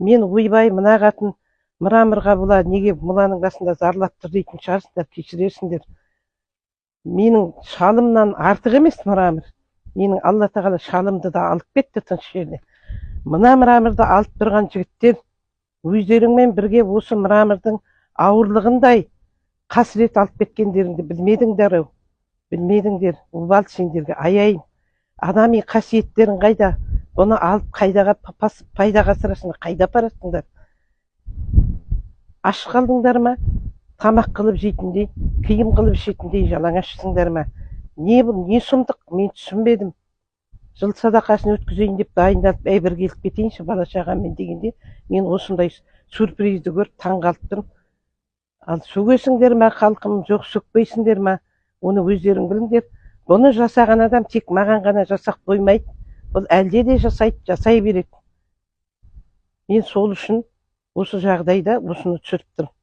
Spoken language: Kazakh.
Мен ойбай, мына қатын мырамырға бұла неге мұланың басында зарлап тұр дейтін шығарсыңдар, кешірерсіңдер. Менің шалымнан артық емес мырамыр. Менің алла тағала шалымды да алып кетті тыныш жеріне. Мына мырамырды алып тұрған жігіттер өздеріңмен бірге осы мырамырдың ауырлығындай қасірет алып кеткендеріңді білмедіңдер ау. Білмедіңдер, обал сендерге аяйын. Адами қасиеттерің қайда? Бұны алып қайдаға пайдаға асырасыңдар, қайда апарасыңдар? Аш қалдыңдар ма? Тамақ қылып жейтіндей, киім қылып ішетіндей жалаңашсыңдар ма? Не бұл, не сұмдық? Мен түсінбедім. Жыл садақасын өткізейін деп дайындалып, бір келіп кетейінші бала шағаммен дегенде, мен осындай сюрпризді көріп таң қалып тұрмын. Ал сөгесіңдер ма халқым, жоқ сөкпейсіңдер ма? Оны өздерің біліңдер. Бұны жасаған адам тек маған ғана жасап қоймайды. Бұл әлде де жасайды, жасай береді. Мен сол үшін осы жағдайда осыны түсіріп тұрмын.